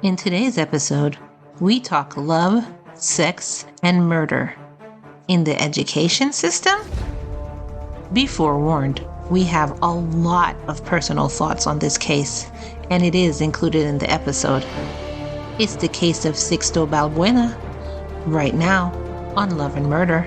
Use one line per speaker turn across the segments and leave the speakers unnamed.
In today's episode, we talk love, sex, and murder. In the education system? Be forewarned, we have a lot of personal thoughts on this case, and it is included in the episode. It's the case of Sixto Balbuena, right now on Love and Murder.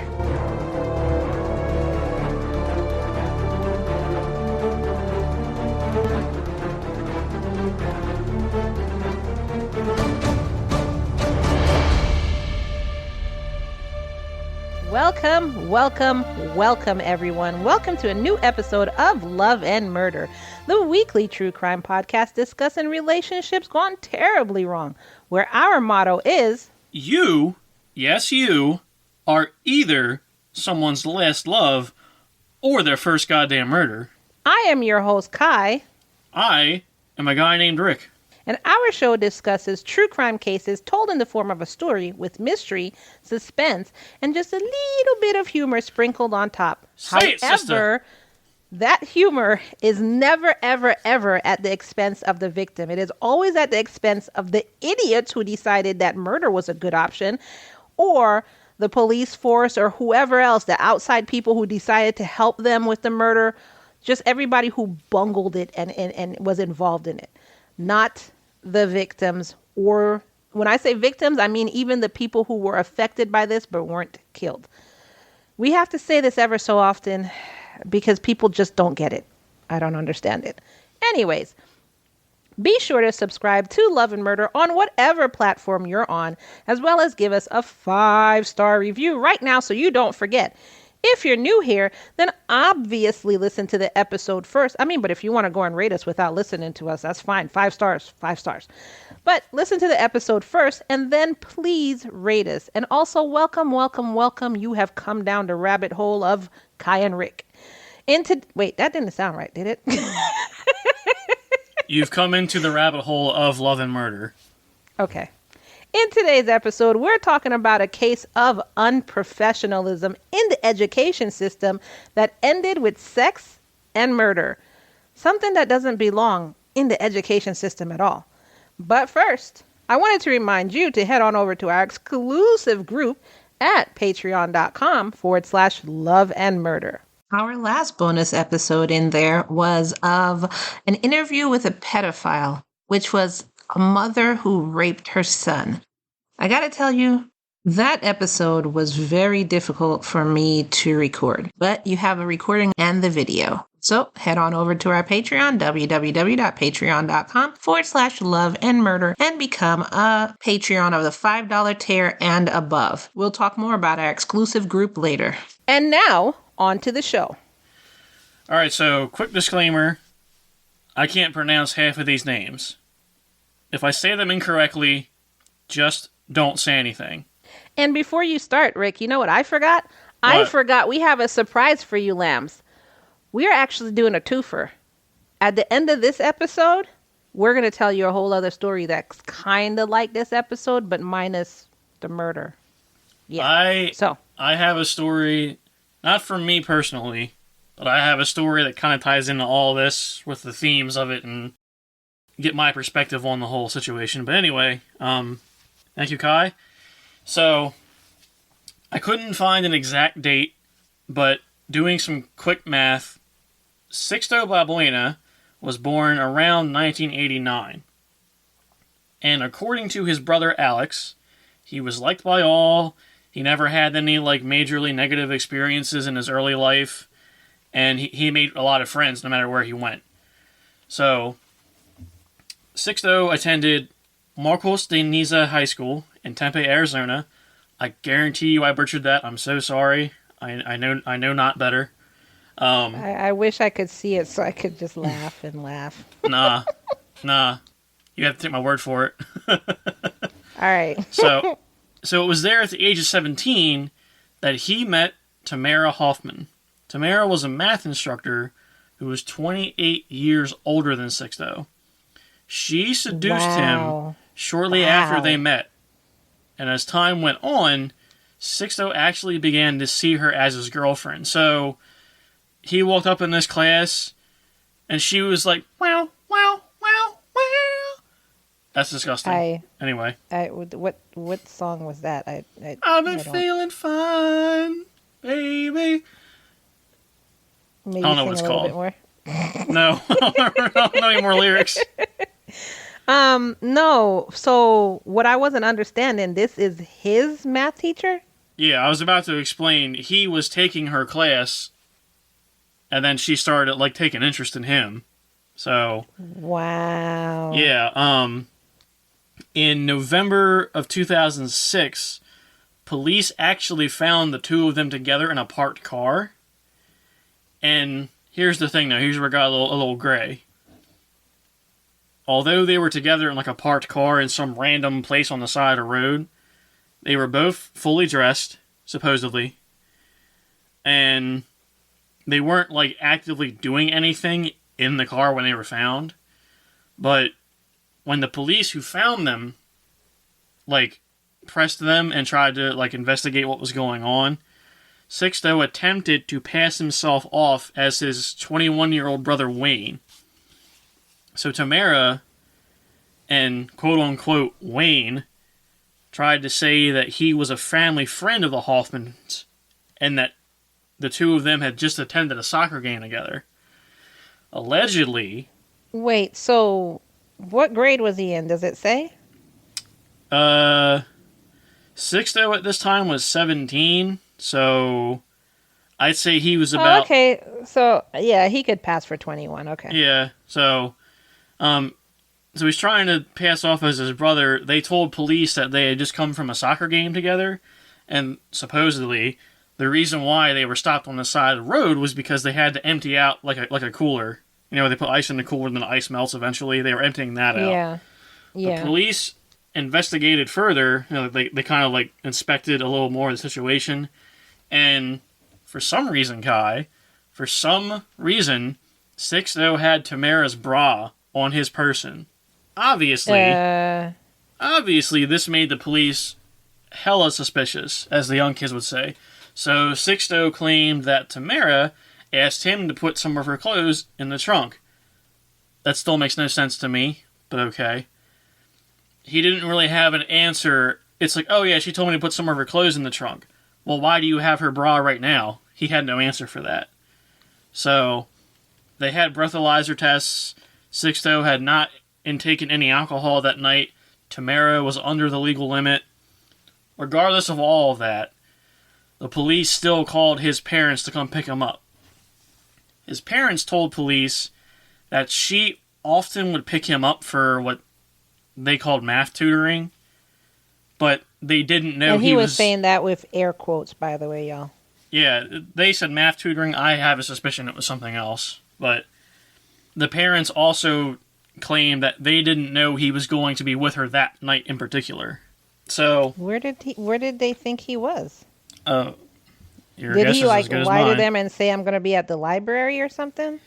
Welcome, everyone. Welcome to a new episode of Love and Murder, the weekly true crime podcast discussing relationships gone terribly wrong, where our motto is...
You, yes you, are either someone's last love or their first goddamn murder.
I am your host, Kai.
I am a guy named Rick.
And our show discusses true crime cases told in the form of a story with mystery, suspense, and just a little bit of humor sprinkled on top. However, that humor is never, ever, ever at the expense of the victim. It is always at the expense of the idiots who decided that murder was a good option, or the police force, or whoever else, the outside people who decided to help them with the murder, just everybody who bungled it and was involved in it. Not the victims, or when I say victims, I mean even the people who were affected by this but weren't killed. We have to say this ever so often because people just don't get it. I don't understand it. Anyways, be sure to subscribe to Love and Murder on whatever platform you're on, as well as give us a 5-star review right now so you don't forget. If you're new here, then obviously listen to the episode first. But if you want to go and rate us without listening to us, that's fine. 5 stars. But listen to the episode first, and then please rate us. And also, welcome. You have come down the rabbit hole of Kai and Rick. Wait, that didn't sound right, did it?
You've come into the rabbit hole of Love and Murder.
Okay. In today's episode, we're talking about a case of unprofessionalism in the education system that ended with sex and murder. Something that doesn't belong in the education system at all. But first, I wanted to remind you to head on over to our exclusive group at patreon.com/love and murder.
Our last bonus episode in there was of an interview with a pedophile, which was a mother who raped her son. I gotta tell you, that episode was very difficult for me to record, but you have a recording and the video. So head on over to our Patreon, www.patreon.com/love and murder, and become a Patreon of the $5 tier and above. We'll talk more about our exclusive group later.
And now, on to the show.
All right, so quick disclaimer. I can't pronounce half of these names. If I say them incorrectly, just don't say anything.
And before you start, Rick, you know what I forgot?
What?
I forgot we have a surprise for you lambs. We are actually doing a twofer. At the end of this episode, we're going to tell you a whole other story that's kind of like this episode, but minus the murder. Yeah.
I have a story, not from me personally, but I have a story that kind of ties into all this with the themes of it and get my perspective on the whole situation. But anyway, thank you, Kai. So, I couldn't find an exact date, but doing some quick math, Sixto Balbuena was born around 1989. And according to his brother Alex, he was liked by all. He never had any majorly negative experiences in his early life, and he made a lot of friends no matter where he went. So, Sixto attended Marcos de Niza High School in Tempe, Arizona. I guarantee you I butchered that. I'm so sorry. I know not better.
I wish I could see it so I could just laugh and laugh.
Nah. You have to take my word for it.
All right.
So it was there at the age of 17 that he met Tamarahofmann. Tamara was a math instructor who was 28 years older than Sixto. She seduced him shortly after they met. And as time went on, Sixto actually began to see her as his girlfriend. So he walked up in this class, and she was like, wow, wow, wow, wow. That's disgusting. Anyway.
What song was that?
I've been feeling fine, baby.
Maybe
I don't know what it's called. No, I don't know any more lyrics.
No. So what I wasn't understanding, this is his math teacher?
Yeah, I was about to explain. He was taking her class, and then she started, like, taking interest in him. So.
Wow.
Yeah, in November of 2006, police actually found the two of them together in a parked car. And here's the thing, though. Here's where it got a little gray. Although they were together in like a parked car in some random place on the side of the road, they were both fully dressed, supposedly. And they weren't like actively doing anything in the car when they were found. But when the police who found them, like, pressed them and tried to, like, investigate what was going on, Sixto attempted to pass himself off as his 21-year-old brother Wayne. So Tamara and quote-unquote Wayne tried to say that he was a family friend of the Hoffmans and that the two of them had just attended a soccer game together. Allegedly...
Wait, so... What grade was he in? Does it say?
Sixto at this time was 17, so I'd say he was about...
Oh, okay, so, yeah, he could pass for 21, okay.
Yeah, so he's trying to pass off as his brother. They told police that they had just come from a soccer game together, and supposedly the reason why they were stopped on the side of the road was because they had to empty out like a cooler. You know, they put ice in the cooler and then the ice melts eventually. They were emptying that out.
Yeah.
The police investigated further. You know, they kind of like inspected a little more of the situation. And for some reason, Sixto had Tamara's bra on his person. Obviously, this made the police hella suspicious, as the young kids would say. So Sixto claimed that Tamara asked him to put some of her clothes in the trunk. That still makes no sense to me, but okay. He didn't really have an answer. It's like, oh yeah, she told me to put some of her clothes in the trunk. Well, why do you have her bra right now? He had no answer for that. So, they had breathalyzer tests. Sixto had not intaken any alcohol that night. Tamara was under the legal limit. Regardless of all of that, the police still called his parents to come pick him up. His parents told police that she often would pick him up for what they called math tutoring, but they didn't know
and he was saying that with air quotes, by the way, y'all.
Yeah, they said math tutoring. I have a suspicion it was something else, but the parents also claimed that they didn't know he was going to be with her that night in particular. So
where did they think he was?
Did he
like lie to them and say I'm going to be at the library or something?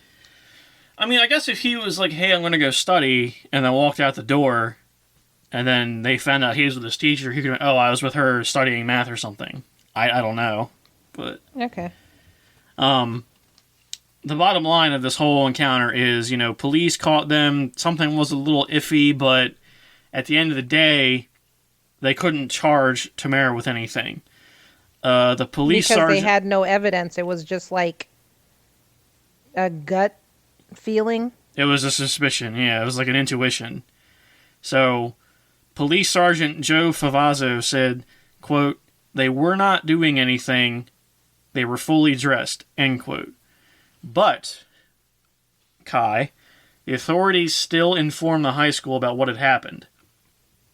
I mean, I guess if he was like, hey, I'm going to go study, and then walked out the door, and then they found out he was with his teacher, he could have, I was with her studying math or something. I don't know. But
okay.
The bottom line of this whole encounter is, police caught them. Something was a little iffy, but at the end of the day, they couldn't charge Tamara with anything. The police
because they had no evidence. It was just like a gut feeling.
It was a suspicion. Yeah, it was like an intuition. So, Police Sergeant Joe Favazzo said, quote, "They were not doing anything. They were fully dressed," end quote. But, Kai, the authorities still informed the high school about what had happened.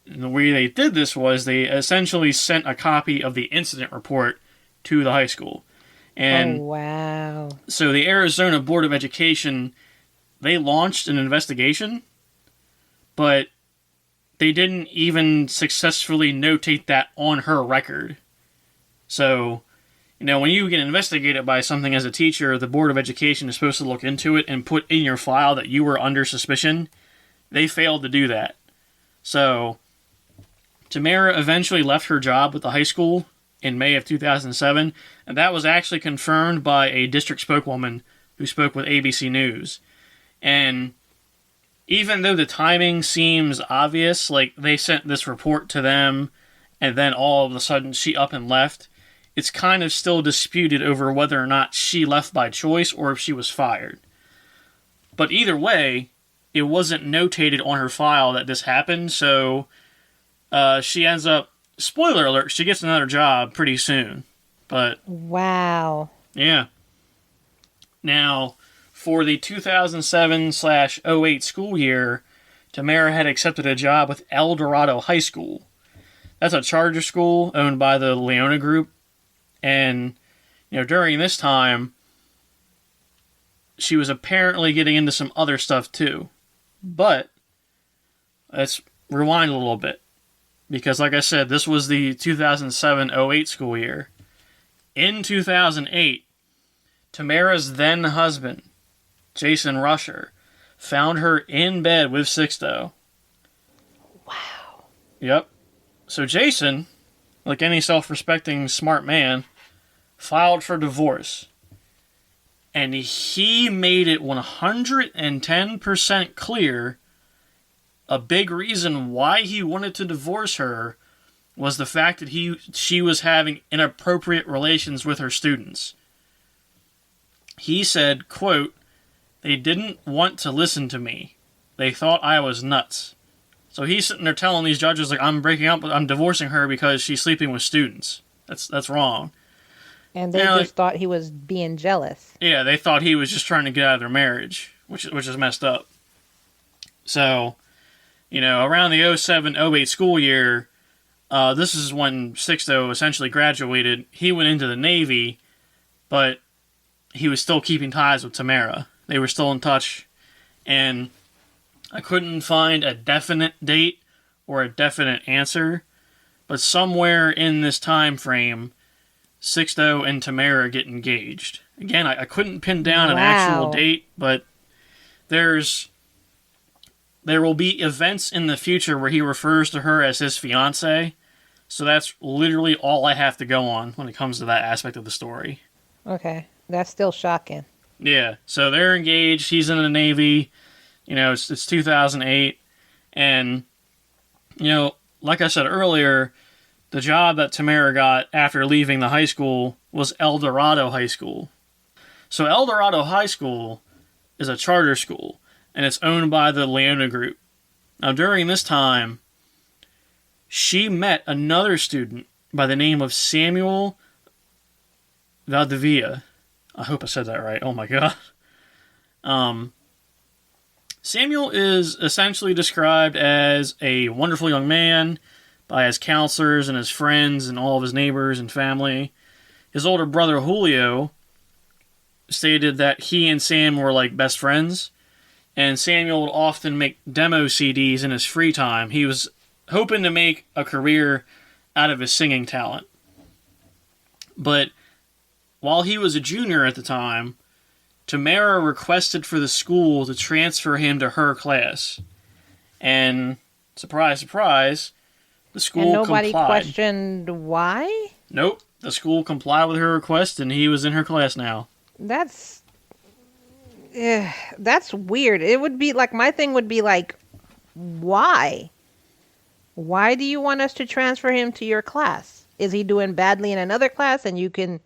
And the way they did this was they essentially sent a copy of the incident report to the high school. And
wow.
So the Arizona Board of Education, they launched an investigation, but they didn't even successfully notate that on her record. So, when you get investigated by something as a teacher, the Board of Education is supposed to look into it and put in your file that you were under suspicion. They failed to do that. So, Tamara eventually left her job with the high school in May of 2007, and that was actually confirmed by a district spokeswoman who spoke with ABC News. And even though the timing seems obvious, like they sent this report to them and then all of a sudden she up and left, it's kind of still disputed over whether or not she left by choice or if she was fired. But either way, it wasn't notated on her file that this happened, so she ends up, spoiler alert, she gets another job pretty soon. But
wow.
Yeah. Now, for the 2007/08 school year, Tamara had accepted a job with El Dorado High School. That's a charter school owned by the Leona Group. And, during this time, she was apparently getting into some other stuff too. But, let's rewind a little bit. Because, like I said, this was the 2007/08 school year. In 2008, Tamara's then husband, Jason Rusher, found her in bed with Sixto.
Wow.
Yep. So Jason, like any self-respecting smart man, filed for divorce. And he made it 110% clear a big reason why he wanted to divorce her was the fact that she was having inappropriate relations with her students. He said, quote, "They didn't want to listen to me. They thought I was nuts." So he's sitting there telling these judges, like, I'm breaking up, I'm divorcing her because she's sleeping with students. That's wrong.
And they just thought he was being jealous.
Yeah, they thought he was just trying to get out of their marriage, which is messed up. So, around the 07/08 school year, this is when Sixto essentially graduated. He went into the Navy, but he was still keeping ties with Tamara. They were still in touch, and I couldn't find a definite date or a definite answer, but somewhere in this time frame, Sixto and Tamara get engaged. Again, I couldn't pin down an actual date, but there will be events in the future where he refers to her as his fiancée, so that's literally all I have to go on when it comes to that aspect of the story.
Okay, that's still shocking.
Yeah, so they're engaged, he's in the Navy, it's 2008, and, like I said earlier, the job that Tamara got after leaving the high school was El Dorado High School. So El Dorado High School is a charter school, and it's owned by the Leona Group. Now, during this time, she met another student by the name of Samuel Valdivia. I hope I said that right. Oh my god. Samuel is essentially described as a wonderful young man by his counselors and his friends and all of his neighbors and family. His older brother Julio stated that he and Sam were like best friends, and Samuel would often make demo CDs in his free time. He was hoping to make a career out of his singing talent. But while he was a junior at the time, Tamara requested for the school to transfer him to her class. And, surprise, surprise, the school complied.
And nobody questioned why?
Nope. The school complied with her request, and he was in her class now.
That's weird. It would be like, my thing would be like, why? Why do you want us to transfer him to your class? Is he doing badly in another class and you can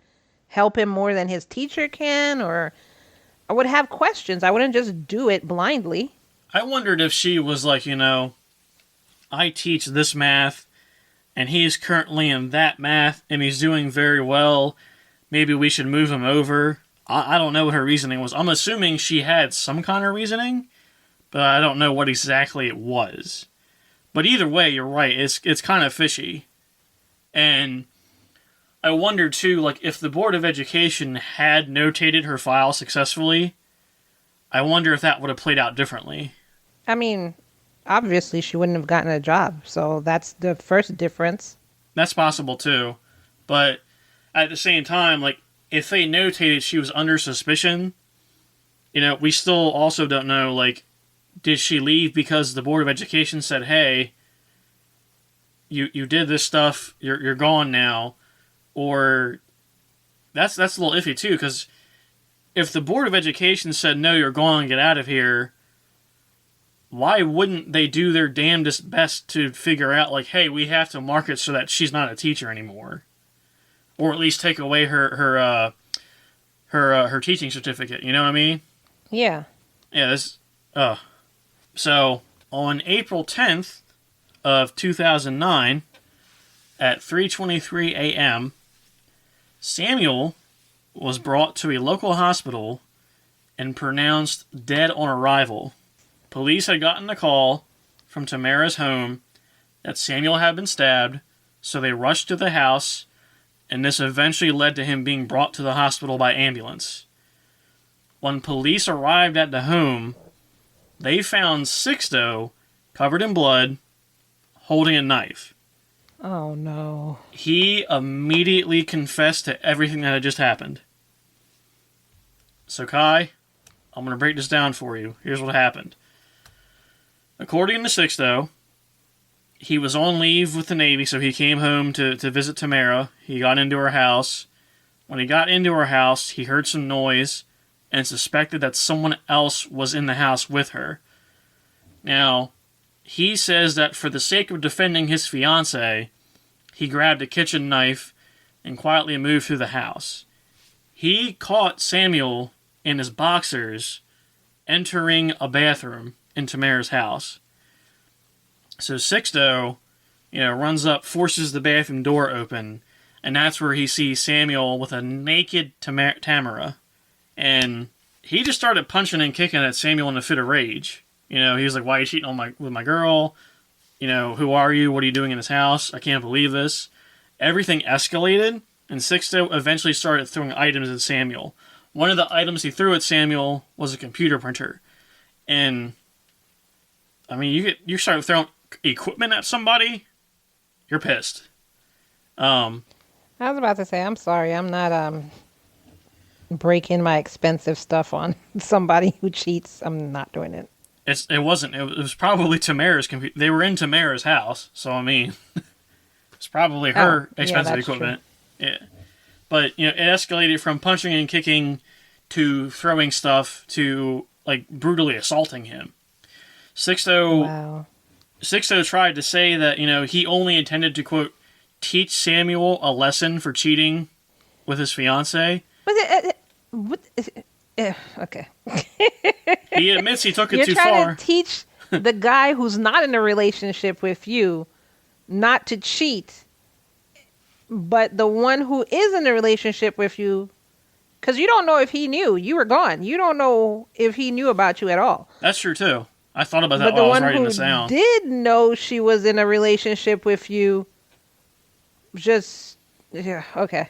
help him more than his teacher can? Or I would have questions. I wouldn't just do it blindly.
I wondered if she was like, I teach this math, and he is currently in that math, and he's doing very well. Maybe we should move him over. I don't know what her reasoning was. I'm assuming she had some kind of reasoning, but I don't know what exactly it was. But either way, you're right. It's kind of fishy. And I wonder, too, like, if the Board of Education had notated her file successfully, I wonder if that would have played out differently.
I mean, obviously she wouldn't have gotten a job, so that's the first difference.
That's possible, too. But at the same time, like, if they notated she was under suspicion, we still also don't know, like, did she leave because the Board of Education said, hey, you did this stuff, you're gone now, or that's a little iffy too, because if the Board of Education said, no, you're gone, get out of here, why wouldn't they do their damnedest best to figure out, like, hey, we have to mark it so that she's not a teacher anymore, or at least take away her teaching certificate? You know what I mean?
Yeah.
Yeah. So on April 10th of 2009, at 3:23 a.m., Samuel was brought to a local hospital and pronounced dead on arrival. Police had gotten a call from Tamara's home that Samuel had been stabbed, so they rushed to the house, and this eventually led to him being brought to the hospital by ambulance. When police arrived at the home, they found Sixto covered in blood, holding a knife.
Oh, no.
He immediately confessed to everything that had just happened. So, Kai, I'm going to break this down for you. Here's what happened. According to Sixto, he was on leave with the Navy, so he came home to visit Tamara. He got into her house. When he got into her house, he heard some noise and suspected that someone else was in the house with her. Now, he says that for the sake of defending his fiancée, he grabbed a kitchen knife and quietly moved through the house. He caught Samuel in his boxers entering a bathroom in Tamara's house. So Sixto, runs up, forces the bathroom door open, and that's where he sees Samuel with a naked Tamara. And he just started punching and kicking at Samuel in a fit of rage. He was like, "Why are you cheating with my girl? Who are you? What are you doing in this house? I can't believe this." Everything escalated, and Sixto eventually started throwing items at Samuel. One of the items he threw at Samuel was a computer printer. And, I mean, you start throwing equipment at somebody, you're pissed.
I was about to say, I'm sorry, I'm not breaking my expensive stuff on somebody who cheats. I'm not doing it.
It was probably Tamara's computer. They were in Tamara's house, so I mean, it's probably her expensive equipment. True. Yeah, but it escalated from punching and kicking to throwing stuff to like brutally assaulting him. Sixto tried to say that he only intended to, quote, teach Samuel a lesson for cheating with his fiancée.
Okay.
He admits he took it too
far. You're trying
to
teach the guy who's not in a relationship with you not to cheat, but the one who is in a relationship with you, because you don't know if he knew. You were gone. You don't know if he knew about you at all.
That's true, too. I thought about that while I was writing this down.
But the one who did know she was in a relationship with you, okay.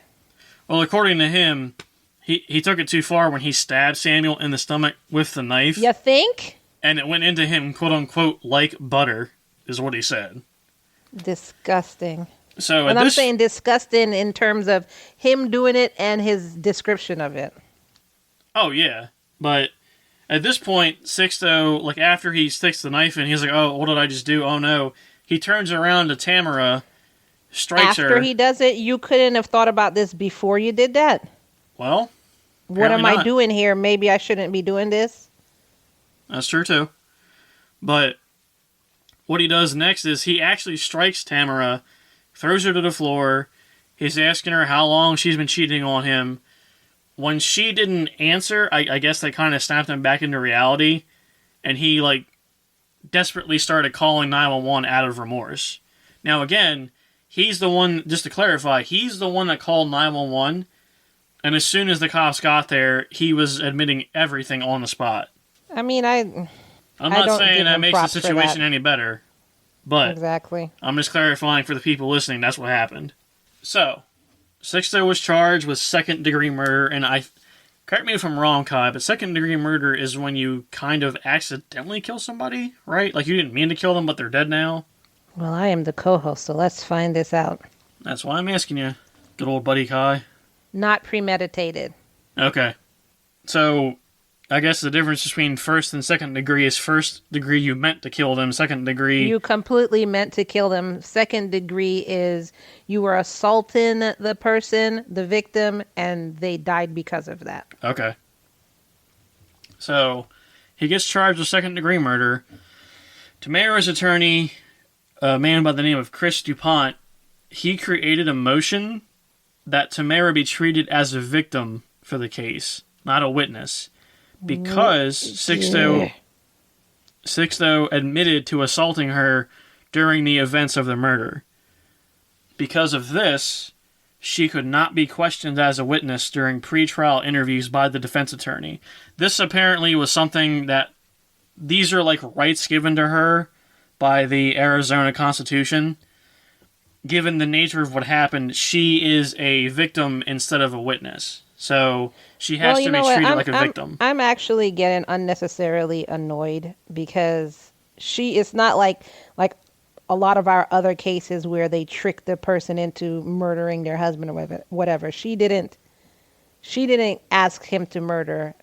Well, according to him, he took it too far when he stabbed Samuel in the stomach with the knife.
You think?
And it went into him, quote unquote, like butter, is what he said.
Disgusting.
So,
and I'm saying disgusting in terms of him doing it and his description of it.
Oh, yeah. But at this point, Sixto, like after he sticks the knife in, he's like, "Oh, what did I just do? Oh, no." He turns around to Tamara, strikes her.
After he does it, you couldn't have thought about this before you did that?
Well,
what am I doing here? Maybe I shouldn't be doing this?
That's true, too. But what he does next is he actually strikes Tamara, throws her to the floor. He's asking her how long she's been cheating on him. When she didn't answer, I guess that kind of snapped him back into reality. And he, like, desperately started calling 911 out of remorse. Now, again, he's the one, just to clarify, he's the one that called 911. And as soon as the cops got there, he was admitting everything on the spot.
I mean, I'm
not saying that makes the situation any better. But
exactly.
I'm just clarifying for the people listening, that's what happened. So, Sixto was charged with second-degree murder, and correct me if I'm wrong, Kai, but second-degree murder is when you kind of accidentally kill somebody, right? Like you didn't mean to kill them, but they're dead now?
Well, I am the co-host, so let's find this out.
That's why I'm asking you, good old buddy Kai.
Not premeditated.
Okay. So, I guess the difference between first and second degree is first degree you meant to kill them, second degree...
You completely meant to kill them. Second degree is you were assaulting the person, the victim, and they died because of that.
Okay. So, he gets charged with second degree murder. Tamara's attorney, a man by the name of Chris DuPont, he created a motion that Tamara be treated as a victim for the case, not a witness, because Sixto admitted to assaulting her during the events of the murder. Because of this, she could not be questioned as a witness during pre-trial interviews by the defense attorney. This apparently was something that, these are like rights given to her by the Arizona Constitution. Given the nature of what happened, she is a victim instead of a witness. So she has to be treated like a victim.
I'm actually getting unnecessarily annoyed because she is not like a lot of our other cases where they trick the person into murdering their husband or whatever. She didn't ask him to murder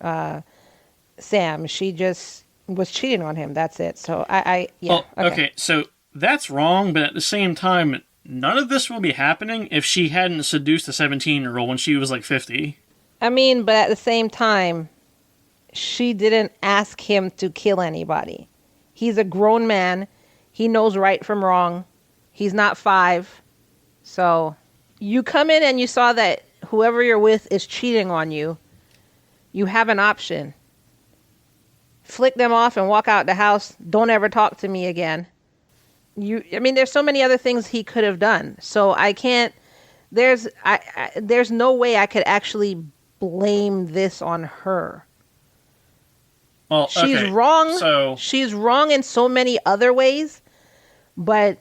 Sam. She just was cheating on him. That's it. So okay.
So that's wrong, but at the same time, none of this will be happening if she hadn't seduced a 17-year-old when she was like 50.
I mean, but at the same time, she didn't ask him to kill anybody. He's a grown man. He knows right from wrong. He's not 5. So you come in and you saw that whoever you're with is cheating on you. You have an option. Flick them off and walk out the house. Don't ever talk to me again. There's so many other things he could have done. So I can't, there's no way I could actually blame this on her.
Well,
she's wrong.
So
she's wrong in so many other ways, but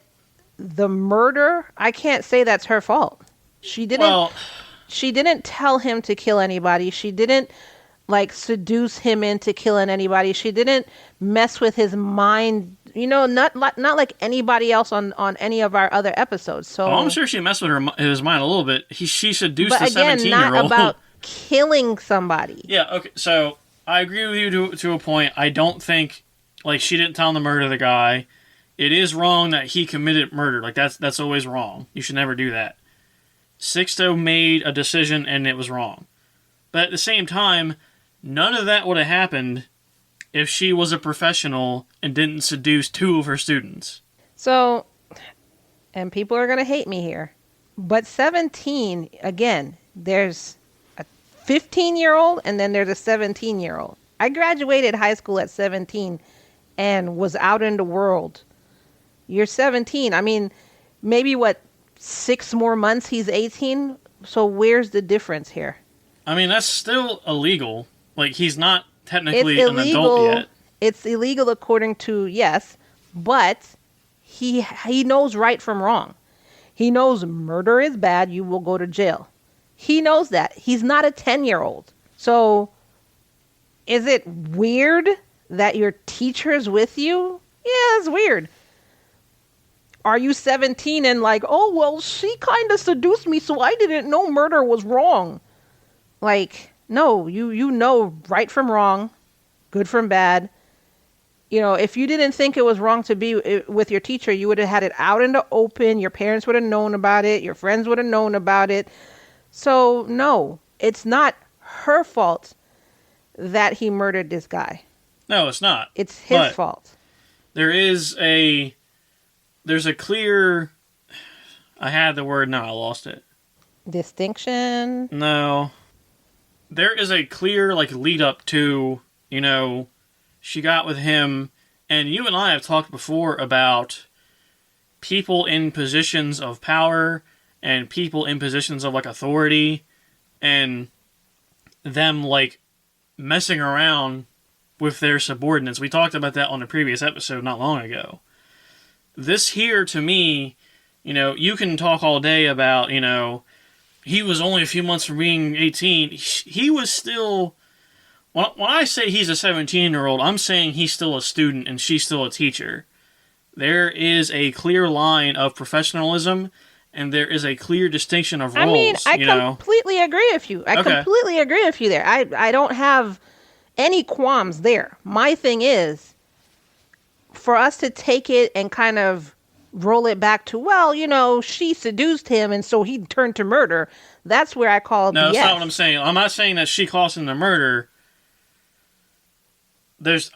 the murder, I can't say that's her fault. She didn't tell him to kill anybody. She didn't seduce him into killing anybody. She didn't mess with his mind. Not like anybody else on any of our other episodes. So
I'm sure she messed with his mind a little bit. She seduced
but
a
again,
17-year-old.
Not about killing somebody.
Yeah. Okay. So I agree with you to a point. I don't think she didn't tell him to murder the guy. It is wrong that he committed murder. That's always wrong. You should never do that. Sixto made a decision and it was wrong. But at the same time, none of that would have happened if she was a professional and didn't seduce 2 of her students.
So, and people are going to hate me here, but 17, again, there's a 15-year-old and then there's a 17-year-old. I graduated high school at 17 and was out in the world. You're 17. Maybe 6 more months he's 18? So where's the difference here?
That's still illegal. He's not technically an adult yet.
It's illegal according to, yes, but he knows right from wrong. He knows murder is bad. You will go to jail. He knows that. He's not a 10-year-old. So is it weird that your teacher's with you? Yeah, it's weird. Are you 17 and she kind of seduced me, so I didn't know murder was wrong? No, you know right from wrong, good from bad. If you didn't think it was wrong to be with your teacher, you would have had it out in the open. Your parents would have known about it. Your friends would have known about it. So, no, it's not her fault that he murdered this guy.
No, it's not.
It's his fault.
There's a clear... I had the word, now I lost it.
Distinction?
No. There is a clear, lead up to, she got with him, and you and I have talked before about people in positions of power and people in positions of, authority, and them, messing around with their subordinates. We talked about that on a previous episode not long ago. This here, to me, you can talk all day about, he was only a few months from being 18. He was still... When I say he's a 17-year-old, I'm saying he's still a student and she's still a teacher. There is a clear line of professionalism, and there is a clear distinction of roles.
I completely agree with you. Completely agree with you there. I don't have any qualms there. My thing is, for us to take it and kind of roll it back to, she seduced him and so he turned to murder. That's where I call
No,
BS.
that's not what I'm saying. I'm not saying that she caused him to murder.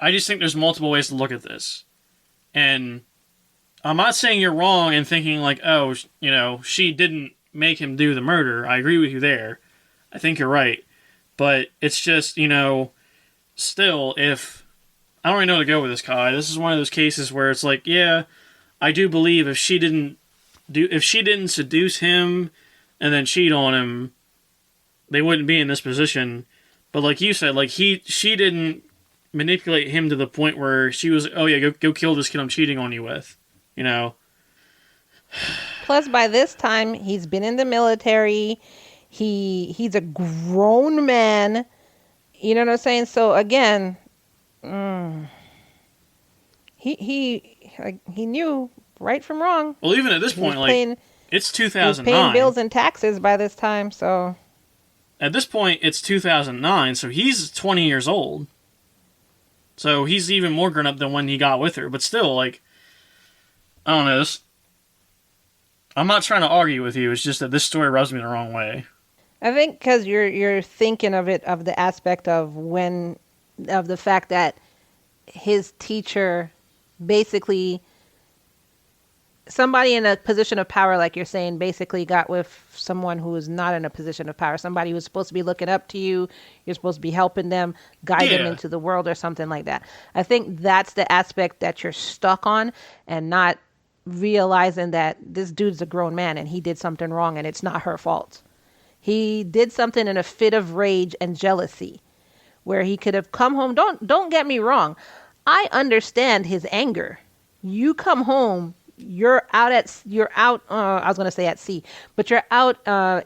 I just think there's multiple ways to look at this. And I'm not saying you're wrong in thinking like, oh, she didn't make him do the murder. I agree with you there. I think you're right. But it's just, still, if... I don't really know how to go with this, Kai. This is one of those cases where it's like, yeah, I do believe if she didn't seduce him and then cheat on him, they wouldn't be in this position. But like you said, like she didn't manipulate him to the point where she was, oh yeah, go kill this kid I'm cheating on you with,
Plus, by this time, he's been in the military. He's a grown man. You know what I'm saying? So again, he knew right from wrong.
Well, even at this point, it's 2009.
He was paying bills and taxes by this time, so...
At this point, it's 2009, so he's 20 years old. So he's even more grown up than when he got with her. But still, I don't know. I'm not trying to argue with you. It's just that this story rubs me the wrong way.
I think because you're thinking of it of the aspect of the fact that his teacher basically... Somebody in a position of power, like you're saying, basically got with someone who is not in a position of power. Somebody who's supposed to be looking up to you. You're supposed to be helping them, guide them into the world or something like that. I think that's the aspect that you're stuck on and not realizing that this dude's a grown man and he did something wrong and it's not her fault. He did something in a fit of rage and jealousy where he could have come home. Don't get me wrong. I understand his anger. You come home. You're out, I was going to say at sea, but you're out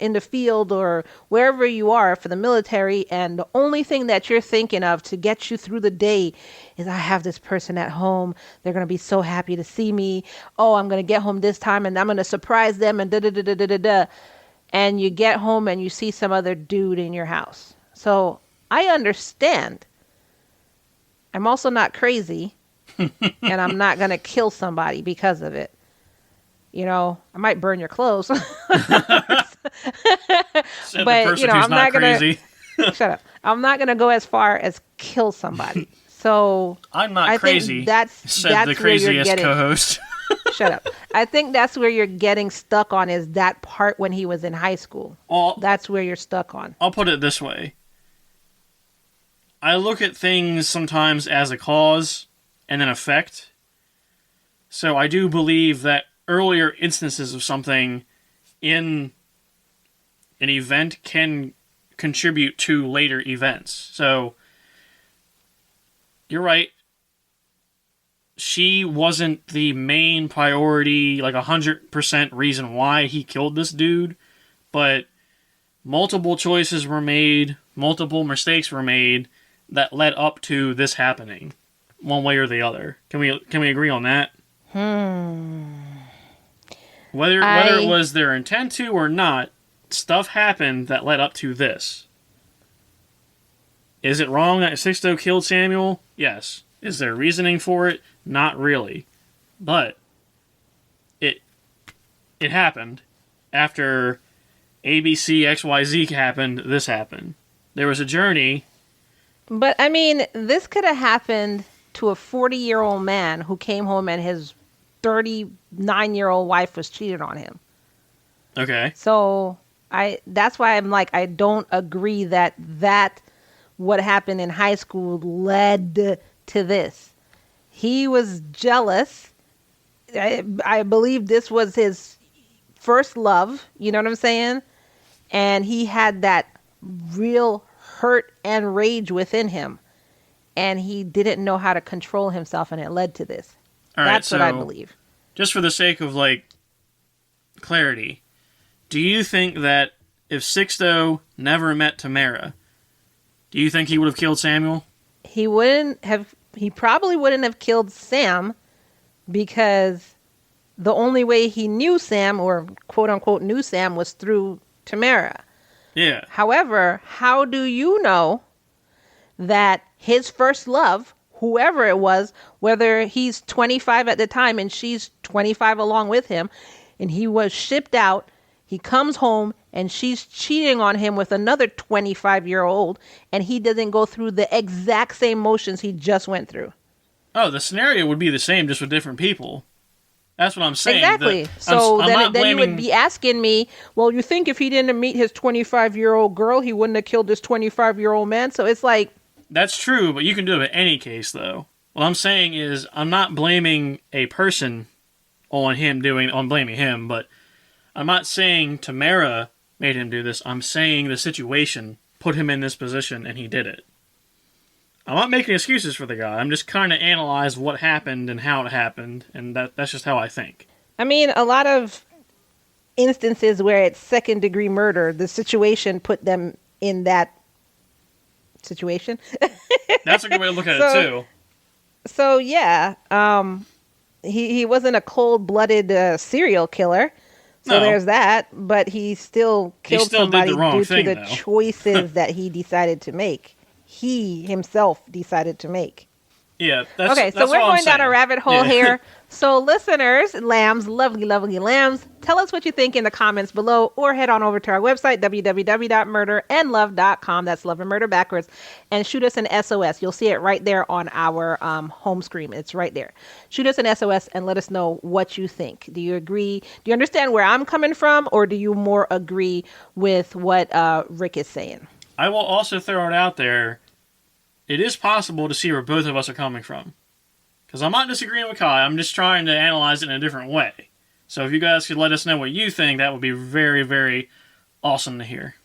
in the field or wherever you are for the military. And the only thing that you're thinking of to get you through the day is I have this person at home. They're going to be so happy to see me. Oh, I'm going to get home this time and I'm going to surprise them and da-da-da-da-da-da. And you get home and you see some other dude in your house. So I understand. I'm also not crazy. And I'm not going to kill somebody because of it. I might burn your clothes. But, I'm not going to... Shut up. I'm not going to go as far as kill somebody. So...
I'm not crazy, that's the craziest co-host.
Shut up. I think that's where you're getting stuck on is that part when he was in high school. That's where you're stuck on.
I'll put it this way. I look at things sometimes as a cause... and an effect. So I do believe that earlier instances of something in an event can contribute to later events. So you're right. She wasn't the main priority, 100% reason why he killed this dude, but multiple choices were made, multiple mistakes were made that led up to this happening. One way or the other. Can we agree on that? Whether it was their intent to or not, stuff happened that led up to this. Is it wrong that Sixto killed Samuel? Yes. Is there reasoning for it? Not really. But it happened. After ABC XYZ happened, this happened. There was a journey.
But I mean, this could have happened to a 40-year-old man who came home and his 39-year-old wife was cheating on him.
Okay.
So that's why I'm like, I don't agree that what happened in high school led to this. He was jealous. I believe this was his first love. You know what I'm saying? And he had that real hurt and rage within him. And he didn't know how to control himself, and it led to this.
All
That's
right,
what I believe.
Just for the sake of, clarity, do you think that if Sixto never met Tamara, do you think he would have killed Samuel?
He probably wouldn't have killed Sam, because the only way he knew Sam, or quote-unquote knew Sam, was through Tamara.
Yeah.
However, how do you know that his first love, whoever it was, whether he's 25 at the time and she's 25 along with him, and he was shipped out, he comes home and she's cheating on him with another 25-year-old, and he doesn't go through the exact same motions he just went through?
Oh, the scenario would be the same, just with different people. That's what I'm saying.
Exactly. Then you would be asking me, well, you think if he didn't meet his 25-year-old girl, he wouldn't have killed this 25-year-old man? So it's like...
That's true, but you can do it in any case, though. What I'm saying is, I'm not blaming a person on blaming him, but I'm not saying Tamara made him do this. I'm saying the situation put him in this position, and he did it. I'm not making excuses for the guy. I'm just trying to analyze what happened and how it happened, and that's just how I think.
I mean, a lot of instances where it's second-degree murder, the situation put them in that situation.
That's a good way to look at it, too.
So, yeah, he wasn't a cold-blooded serial killer, so there's that, but he still killed somebody due to the choices that he decided to make. He himself decided to make.
Yeah.
So we're going down a rabbit hole here. So listeners, lambs, lovely, lovely lambs, tell us what you think in the comments below, or head on over to our website, www.murderandlove.com. That's love and murder backwards. And shoot us an SOS. You'll see it right there on our home screen. It's right there. Shoot us an SOS and let us know what you think. Do you agree? Do you understand where I'm coming from? Or do you more agree with what Rick is saying?
I will also throw it out there. It is possible to see where both of us are coming from. Because I'm not disagreeing with Kai. I'm just trying to analyze it in a different way. So if you guys could let us know what you think, that would be very, very awesome to hear.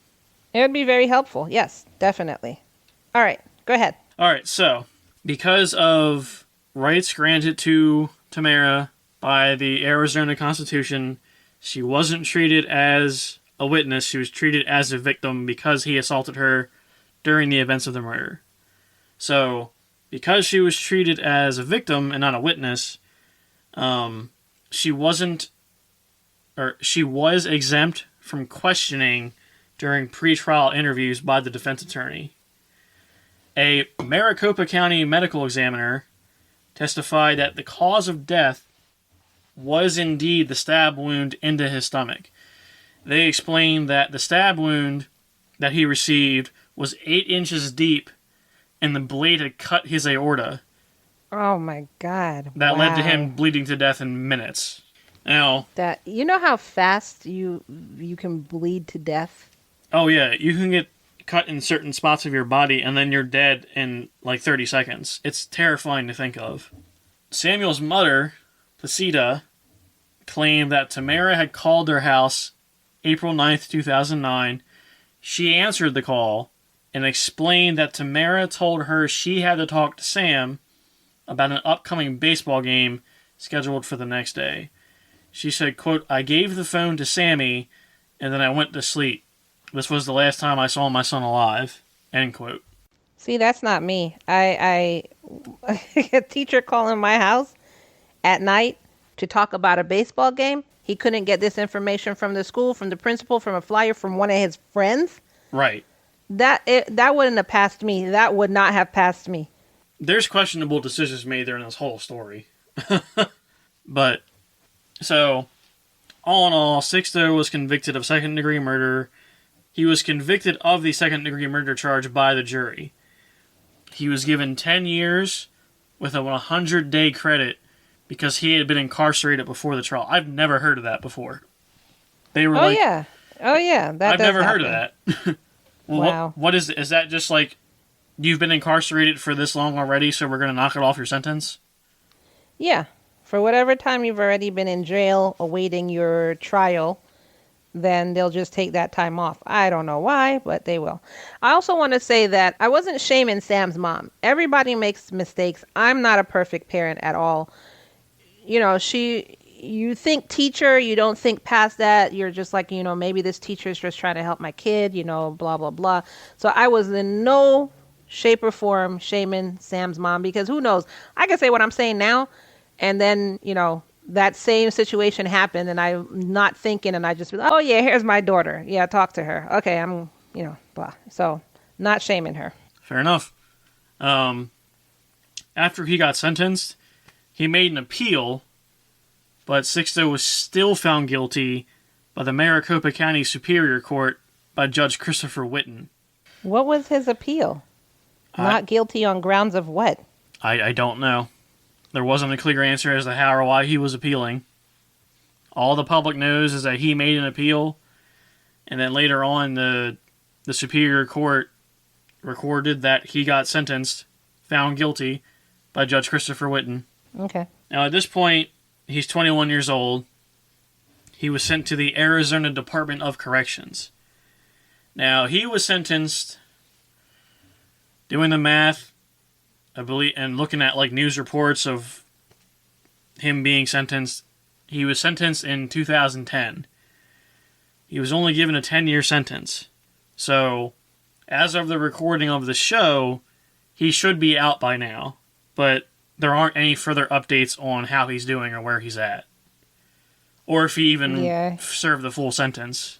It would be very helpful. Yes, definitely. All right, go ahead.
All right, so because of rights granted to Tamara by the Arizona Constitution, she wasn't treated as a witness. She was treated as a victim because he assaulted her during the events of the murder. So, because she was treated as a victim and not a witness, she was exempt from questioning during pretrial interviews by the defense attorney. A Maricopa County medical examiner testified that the cause of death was indeed the stab wound into his stomach. They explained that the stab wound that he received was 8 inches deep, and the blade had cut his aorta.
Oh my God.
That led to him bleeding to death in minutes. Now,
you know how fast you can bleed to death?
Oh yeah, you can get cut in certain spots of your body and then you're dead in like 30 seconds. It's terrifying to think of. Samuel's mother, Placida, claimed that Tamara had called their house April 9th, 2009. She answered the call and explained that Tamara told her she had to talk to Sam about an upcoming baseball game scheduled for the next day. She said, quote, "I gave the phone to Sammy and then I went to sleep. This was the last time I saw my son alive," end quote.
See, that's not me. I a teacher calling my house at night to talk about a baseball game. He couldn't get this information from the school, from the principal, from a flyer from one of his friends.
Right.
That wouldn't have passed me. That would not have passed me.
There's questionable decisions made there in this whole story. But, so, all in all, Sixto was convicted of second-degree murder. He was convicted of the second-degree murder charge by the jury. He was given 10 years with a 100-day credit because he had been incarcerated before the trial. I've never heard of that before. They were
yeah. Oh, yeah.
I've never heard of that. Well,
wow.
What is it? Is that just like, you've been incarcerated for this long already, so we're going to knock it off your sentence?
Yeah. For whatever time you've already been in jail awaiting your trial, then they'll just take that time off. I don't know why, but they will. I also want to say that I wasn't shaming Sam's mom. Everybody makes mistakes. I'm not a perfect parent at all. You know, you think teacher, you don't think past that. You're just like, maybe this teacher is just trying to help my kid, blah, blah, blah. So I was in no shape or form shaming Sam's mom, because who knows? I can say what I'm saying now, and then, that same situation happened and I'm not thinking, and I just be like, oh yeah, here's my daughter. Yeah, talk to her. Okay, I'm, blah. So not shaming her.
Fair enough. After he got sentenced, he made an appeal, but Sixto was still found guilty by the Maricopa County Superior Court by Judge Christopher Whitten.
What was his appeal? Not guilty on grounds of what?
I don't know. There wasn't a clear answer as to how or why he was appealing. All the public knows is that he made an appeal, and then later on the Superior Court recorded that he got sentenced, found guilty, by Judge Christopher Whitten.
Okay.
Now at this point, he's 21 years old. He was sent to the Arizona Department of Corrections. Now, he was sentenced, doing the math, I believe, and looking at like news reports of him being sentenced, he was sentenced in 2010. He was only given a 10-year sentence. So, as of the recording of the show, he should be out by now. But there aren't any further updates on how he's doing or where he's at. Or if he even served the full sentence.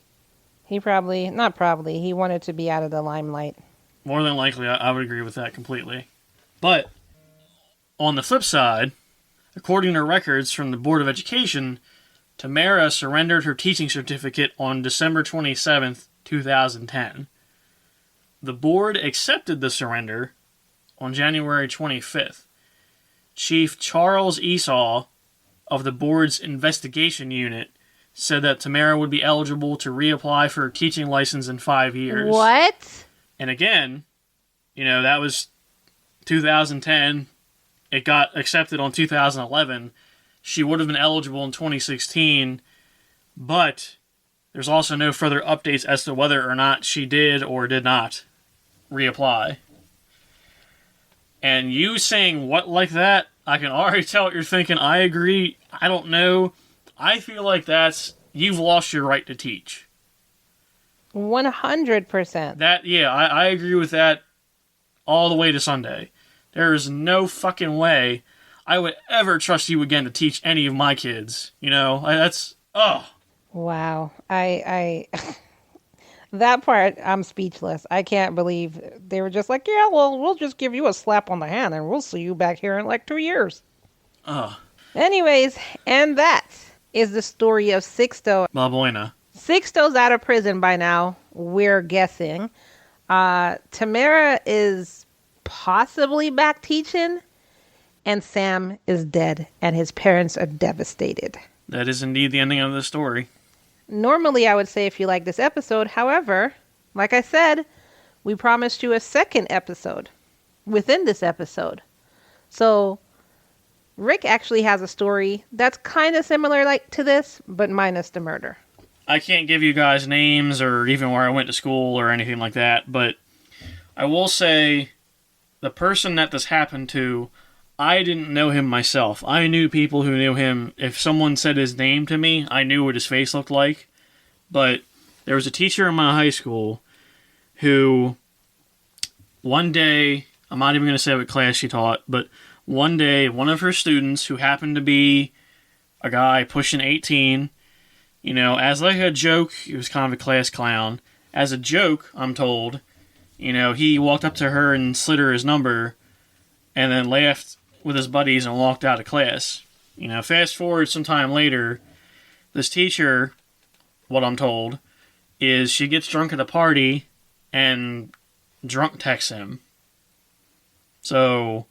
He he wanted to be out of the limelight.
More than likely, I would agree with that completely. But, on the flip side, according to records from the Board of Education, Tamara surrendered her teaching certificate on December 27th, 2010. The board accepted the surrender on January 25th. Chief Charles Esau of the board's investigation unit said that Tamara would be eligible to reapply for a teaching license in 5 years.
What?
And again, that was 2010. It got accepted on 2011. She would have been eligible in 2016, but there's also no further updates as to whether or not she did or did not reapply. And you saying what like that, I can already tell what you're thinking. I agree. I don't know. I feel like you've lost your right to teach.
100%.
I agree with that all the way to Sunday. There is no fucking way I would ever trust you again to teach any of my kids.
Wow. I that part, I'm speechless. I can't believe they were just like, yeah, well, we'll just give you a slap on the hand and we'll see you back here in like 2 years. Anyways, and that is the story of Sixto
Balbuena.
Sixto's out of prison by now, we're guessing. Tamara is possibly back teaching, and Sam is dead, and his parents are devastated.
That is indeed the ending of the story.
Normally, I would say if you like this episode. However, like I said, we promised you a second episode within this episode. So, Rick actually has a story that's kind of similar to this, but minus the murder.
I can't give you guys names or even where I went to school or anything like that, but I will say the person that this happened to, I didn't know him myself. I knew people who knew him. If someone said his name to me, I knew what his face looked like. But there was a teacher in my high school who one day, I'm not even going to say what class she taught, but one day, one of her students who happened to be a guy pushing 18, as like a joke, he was kind of a class clown. As a joke, I'm told, he walked up to her and slid her his number and then laughed with his buddies and walked out of class. Fast forward some time later, this teacher, what I'm told, is she gets drunk at a party and drunk texts him. So,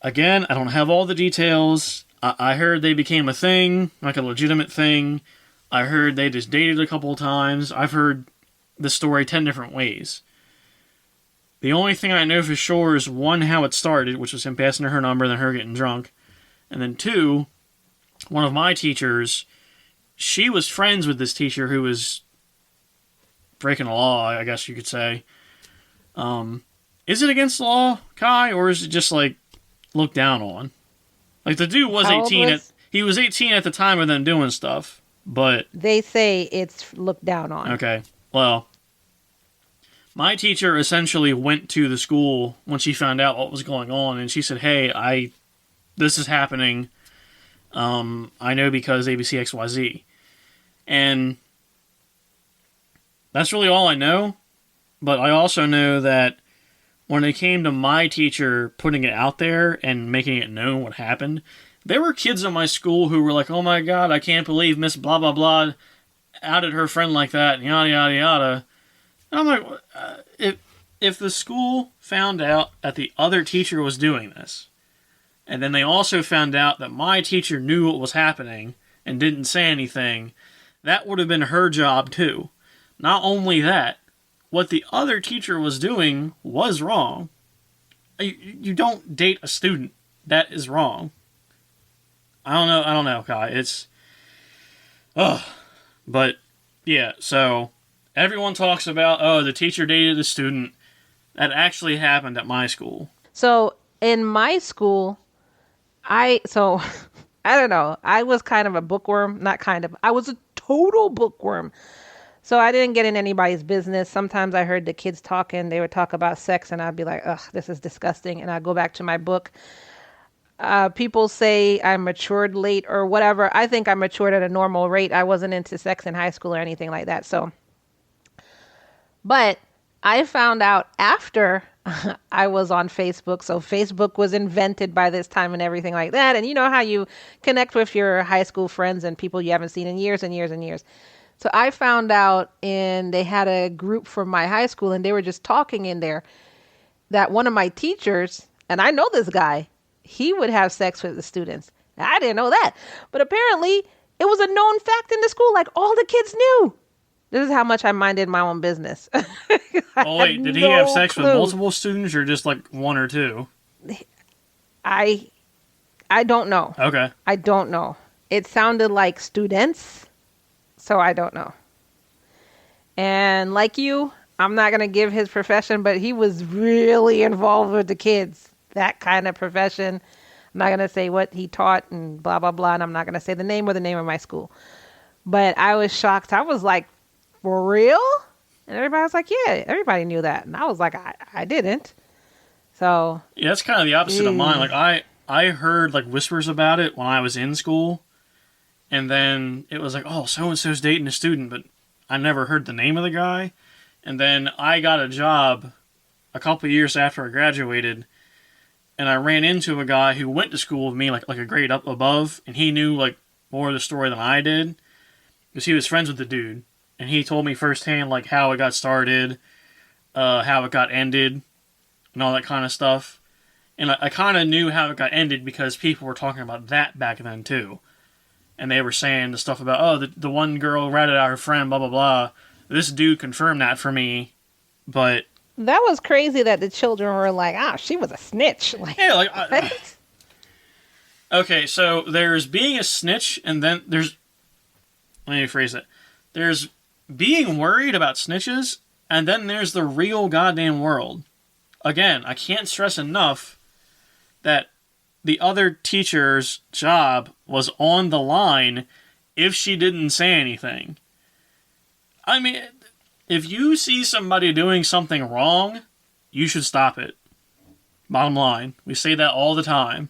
again, I don't have all the details. I heard they became a thing, like a legitimate thing. I heard they just dated a couple of times. I've heard the story 10 different ways. The only thing I know for sure is, one, how it started, which was him passing her number and then her getting drunk. And then two, one of my teachers, she was friends with this teacher who was breaking the law, I guess you could say. Is it against the law, Kai, or is it just, looked down on? The dude was 18. He was 18 at the time of them doing stuff, but... They
say it's looked down on.
Okay. Well, my teacher essentially went to the school when she found out what was going on, and she said, hey, this is happening. I know because ABC XYZ. And that's really all I know, but I also know that when it came to my teacher putting it out there and making it known what happened, there were kids in my school who were like, oh my god, I can't believe Miss blah blah blah outed her friend like that, and yada yada yada. And I'm like, if the school found out that the other teacher was doing this, and then they also found out that my teacher knew what was happening and didn't say anything, that would have been her job too. Not only that, what the other teacher was doing was wrong. You don't date a student. That is wrong. I don't know, Kai. It's... Ugh. But, yeah, so... Everyone talks about, the teacher dated a student. That actually happened at my school.
So, in my school, I don't know. I was kind of a bookworm. Not kind of. I was a total bookworm. So I didn't get in anybody's business. Sometimes I heard the kids talking. They would talk about sex, and I'd be like, ugh, this is disgusting. And I'd go back to my book. People say I matured late or whatever. I think I matured at a normal rate. I wasn't into sex in high school or anything like that. But I found out after I was on Facebook. So Facebook was invented by this time and everything like that. And you know how you connect with your high school friends and people you haven't seen in years and years and years. So I found out, and they had a group from my high school, and they were just talking in there that one of my teachers, and I know this guy, he would have sex with the students. I didn't know that. But apparently it was a known fact in the school. Like, all the kids knew. This is how much I minded my own business.
Oh, wait, did he have sex with multiple students or just like one or two?
I don't know.
Okay.
I don't know. It sounded like students. So I don't know. And like you, I'm not going to give his profession, but he was really involved with the kids. That kind of profession. I'm not going to say what he taught and blah, blah, blah. And I'm not going to say the name or the name of my school. But I was shocked. I was like, for real? And everybody was like, yeah, everybody knew that. And I was like, I didn't. So.
Yeah, that's kind of the opposite of mine. Like, I heard like whispers about it when I was in school. And then it was like, oh, so-and-so's dating a student, but I never heard the name of the guy. And then I got a job a couple of years after I graduated, and I ran into a guy who went to school with me, like a grade up above, and he knew like more of the story than I did, because he was friends with the dude. And he told me firsthand like how it got started, how it got ended, and all that kind of stuff. And I kind of knew how it got ended because people were talking about that back then too. And they were saying the stuff about, the one girl ratted out her friend, blah, blah, blah. This dude confirmed that for me, but...
That was crazy that the children were like, she was a snitch. Like,
yeah, like... Okay, so there's being a snitch, and then there's... Let me rephrase it. There's being worried about snitches, and then there's the real goddamn world. Again, I can't stress enough that the other teacher's job was on the line if she didn't say anything. I mean, if you see somebody doing something wrong, you should stop it. Bottom line. We say that all the time.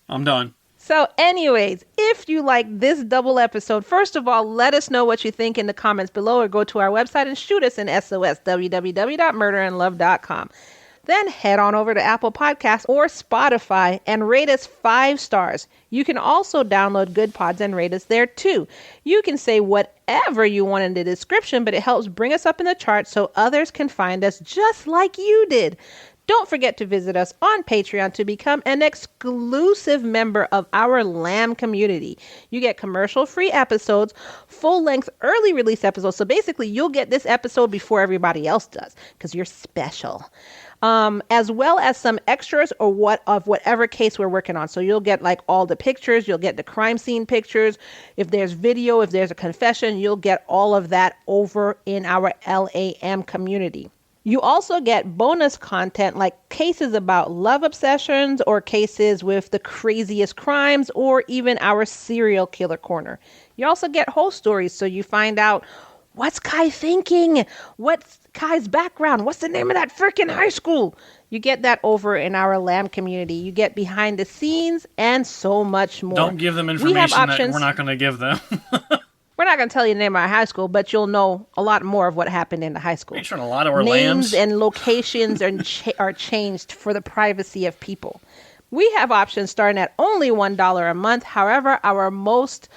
I'm done.
So anyways, if you like this double episode, first of all, let us know what you think in the comments below, or go to our website and shoot us an SOS, www.murderandlove.com. Then head on over to Apple Podcasts or Spotify and rate us 5 stars. You can also download Good Pods and rate us there too. You can say whatever you want in the description, but it helps bring us up in the charts so others can find us just like you did. Don't forget to visit us on Patreon to become an exclusive member of our Lamb community. You get commercial-free episodes, full-length early release episodes. So basically, you'll get this episode before everybody else does because you're special. As well as some extras of whatever case we're working on. So you'll get like all the pictures, you'll get the crime scene pictures. If there's video, if there's a confession, you'll get all of that over in our LAM community. You also get bonus content like cases about love obsessions or cases with the craziest crimes or even our serial killer corner. You also get whole stories, so you find out what's Kai thinking? What's Kai's background? What's the name of that freaking high school? You get that over in our Lamb community. You get behind the scenes and so much more.
Don't give them information that we're not going to give them.
We're not going to tell you the name of our high school, but you'll know a lot more of what happened in the high school.
Featuring a lot of our
names
lambs.
And locations are changed for the privacy of people. We have options starting at only $1 a month. However, our most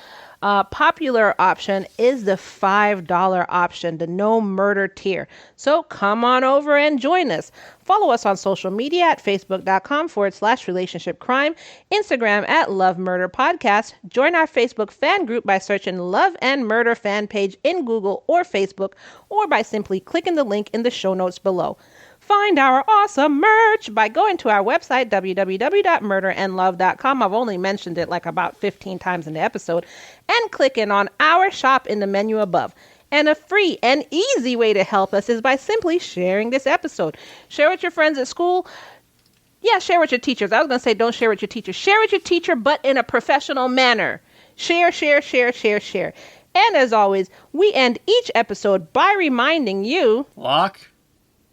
Popular option is the $5 option, the no murder tier. So come on over and join us. Follow us on social media at facebook.com/relationshipcrime, Instagram at Love Murder Podcast. Join our Facebook fan group by searching Love and Murder fan page in Google or Facebook, or by simply clicking the link in the show notes below. Find our awesome merch by going to our website, www.murderandlove.com. I've only mentioned it like about 15 times in the episode. And clicking on our shop in the menu above. And a free and easy way to help us is by simply sharing this episode. Share with your friends at school. Yeah, share with your teachers. I was going to say don't share with your teacher. Share with your teacher, but in a professional manner. Share, share, share, share, share. And as always, we end each episode by reminding you...
Lock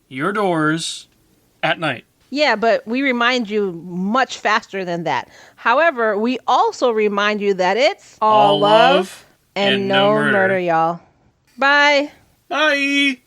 your doors at night.
Yeah, but we remind you much faster than that. However, we also remind you that it's all love and no murder, y'all. Bye.
Bye.